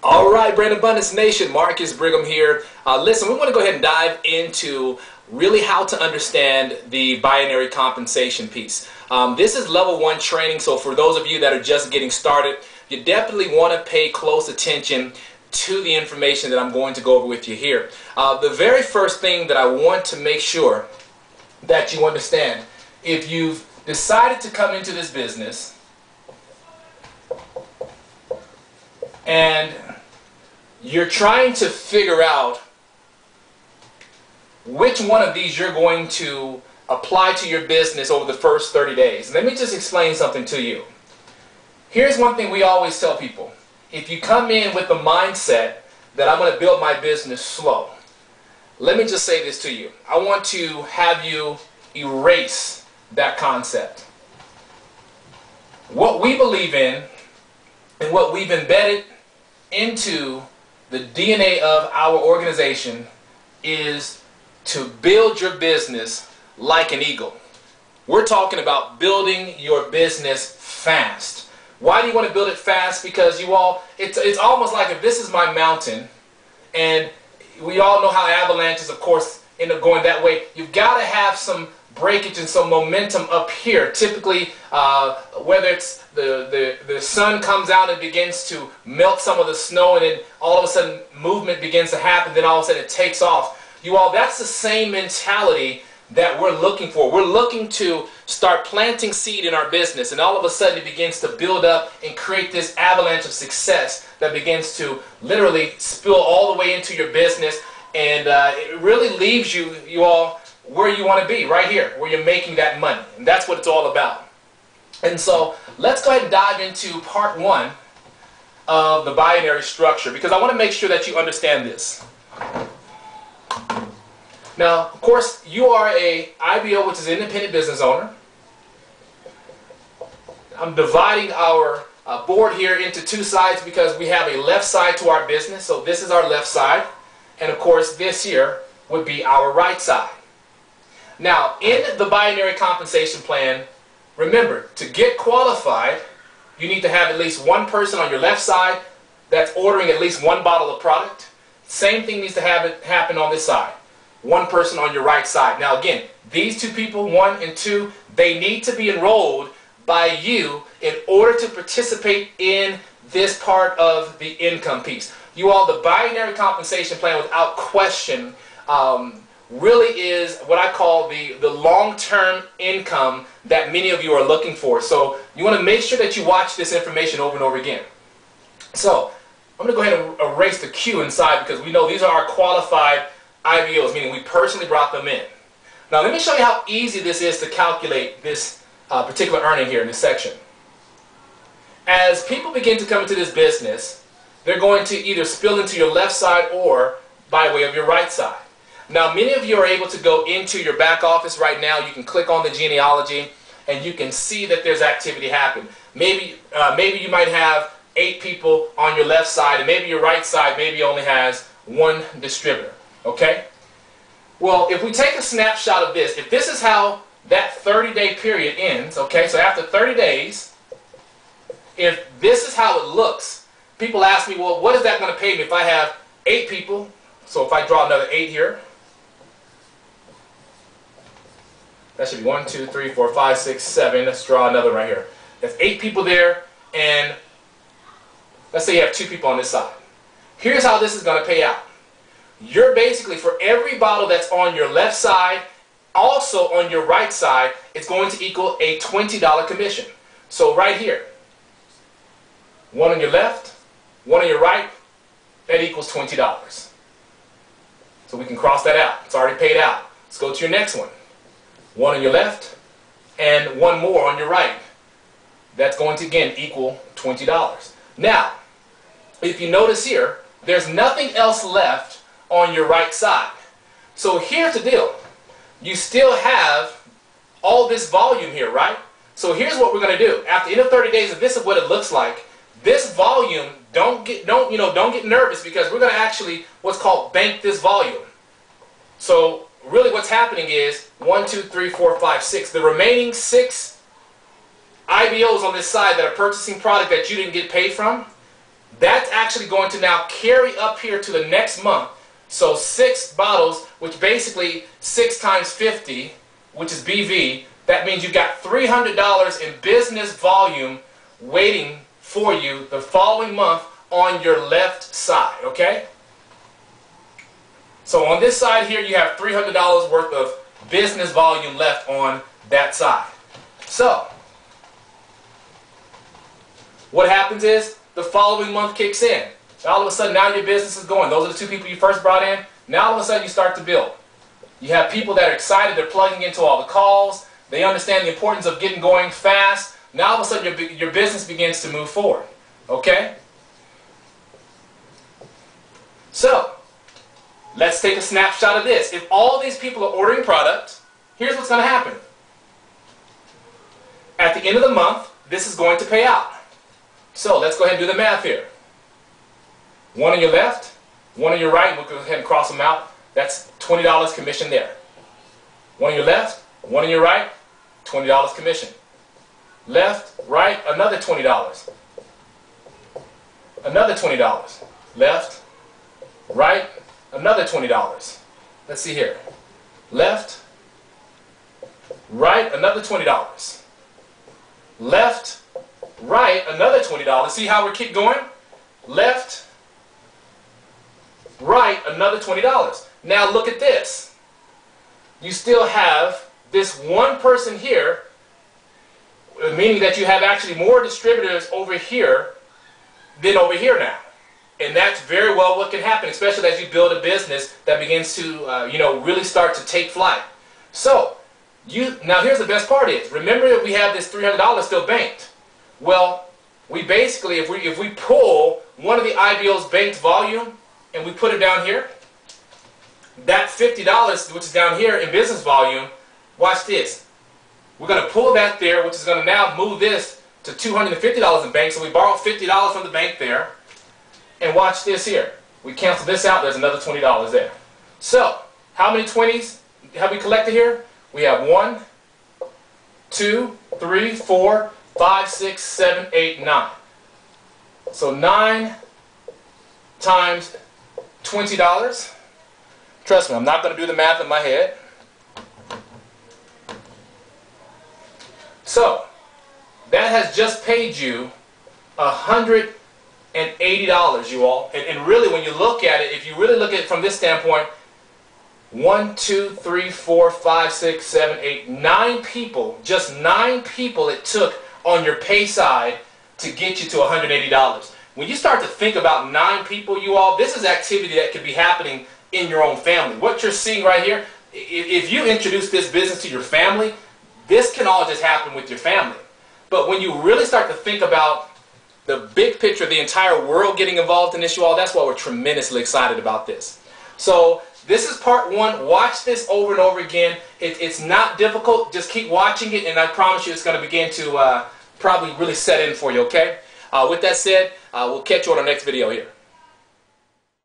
All right, Brand Abundance Nation, Marcus Brigham here. Listen, we want to go ahead and dive into really how to understand the binary compensation piece. This is level 1 training, so for those of you that are just getting started, you definitely want to pay close attention to the information that I'm going to go over with you here. The very first thing that I want to make sure that you understand, if you've decided to come into this business and you're trying to figure out which one of these you're going to apply to your business over the first 30 days. Let me just explain something to you. Here's one thing we always tell people. If you come in with the mindset that I'm going to build my business slow, let me just say this to you. I want to have you erase that concept. What we believe in and what we've embedded into the DNA of our organization is to build your business like an eagle. We're talking about building your business fast. Why do you want to build it fast? Because it's almost like if this is my mountain, and we all know how avalanches, of course, end up going that way. You've got to have some breakage and some momentum up here. Typically, whether it's the sun comes out and begins to melt some of the snow, and then all of a sudden movement begins to happen, then all of a sudden it takes off. That's the same mentality that we're looking for. We're looking to start planting seed in our business, and all of a sudden it begins to build up and create this avalanche of success that begins to literally spill all the way into your business, and it really leaves you all where you want to be, right here, where you're making that money. And that's what it's all about. And so let's go ahead and dive into part 1 of the binary structure, because I want to make sure that you understand this. Now, of course, you are a IBO, which is an independent business owner. I'm dividing our board here into 2 sides because we have a left side to our business. So this is our left side. And of course, this here would be our right side. Now, in the binary compensation plan, remember, to get qualified, you need to have at least one person on your left side that's ordering at least 1 bottle of product. Same thing needs to happen on this side. 1 person on your right side. Now again, these 2 people, 1 and 2, they need to be enrolled by you in order to participate in this part of the income piece. The binary compensation plan, without question, really is what I call the long-term income that many of you are looking for. So you want to make sure that you watch this information over and over again. So I'm going to go ahead and erase the Q inside, because we know these are our qualified IBOs, meaning we personally brought them in. Now let me show you how easy this is to calculate this particular earning here in this section. As people begin to come into this business, they're going to either spill into your left side or by way of your right side. Now, many of you are able to go into your back office right now. You can click on the genealogy and you can see that there's activity happen. Maybe you might have 8 people on your left side, and maybe your right side maybe only has 1 distributor. Okay? Well, if we take a snapshot of this, if this is how that 30-day period ends, okay, so after 30 days, if this is how it looks, people ask me, well, what is that going to pay me if I have 8 people? So if I draw another 8 here, that should be 1, 2, 3, 4, 5, 6, 7. Let's draw another right here. There's 8 people there, and let's say you have 2 people on this side. Here's how this is going to pay out. You're basically, for every bottle that's on your left side, also on your right side, it's going to equal a $20 commission. So right here, 1 on your left, 1 on your right, that equals $20. So we can cross that out. It's already paid out. Let's go to your next one. 1 on your left and 1 more on your right. That's going to, again, equal $20. Now, if you notice here, there's nothing else left on your right side. So here's the deal. You still have all this volume here, right? So here's what we're going to do. After the end of 30 days, if this is what it looks like, this volume, don't get nervous, because we're going to actually what's called bank this volume. So really what's happening is 1, 2, 3, 4, 5, 6. The remaining 6 IBOs on this side that are purchasing product that you didn't get paid from, That's actually going to now carry up here to the next month. So 6 bottles, which basically 6 times 50, which is BV, that means you got $300 in business volume waiting for you the following month on your left side, okay? So on this side here, you have $300 worth of business volume left on that side. So what happens is the following month kicks in. All of a sudden, now your business is going. Those are the 2 people you first brought in. Now all of a sudden, you start to build. You have people that are excited. They're plugging into all the calls. They understand the importance of getting going fast. Now all of a sudden, your business begins to move forward. Okay? So let's take a snapshot of this. If all these people are ordering product, here's what's going to happen. At the end of the month, this is going to pay out. So let's go ahead and do the math here. 1 on your left, 1 on your right. We'll go ahead and cross them out. That's $20 commission there. 1 on your left, 1 on your right, $20 commission. Left, right, another $20. Another $20. Left, right, another $20. Let's see here. Left, right, another $20. Left, right, another $20. See how we keep going? Left, right, another $20. Now look at this. You still have this one person here, meaning that you have actually more distributors over here than over here now. And that's very well what can happen, especially as you build a business that begins to, really start to take flight. So, now here's the best part is, remember that we have this $300 still banked. Well, we basically, if we pull one of the IBO's banked volume and we put it down here, that $50, which is down here in business volume, watch this. We're going to pull that there, which is going to now move this to $250 in bank. So we borrowed $50 from the bank there. And watch this here. We cancel this out, there's another $20 there. So, how many 20s have we collected here? We have 1, 2, 3, 4, 5, 6, 7, 8, 9. So 9 times $20. Trust me, I'm not going to do the math in my head. So, that has just paid you $180, you all. And really, when you look at it, if you really look at it from this standpoint, 1, 2, 3, 4, 5, 6, 7, 8, 9 people, just 9 people it took on your pay side to get you to $180. When you start to think about 9 people, you all, this is activity that could be happening in your own family. What you're seeing right here, if you introduce this business to your family, this can all just happen with your family. But when you really start to think about the big picture of the entire world getting involved in this, you all, that's why we're tremendously excited about this. So this is part 1. Watch this over and over again. It's not difficult. Just keep watching it, and I promise you it's going to begin to probably really set in for you, okay? With that said, we'll catch you on our next video here.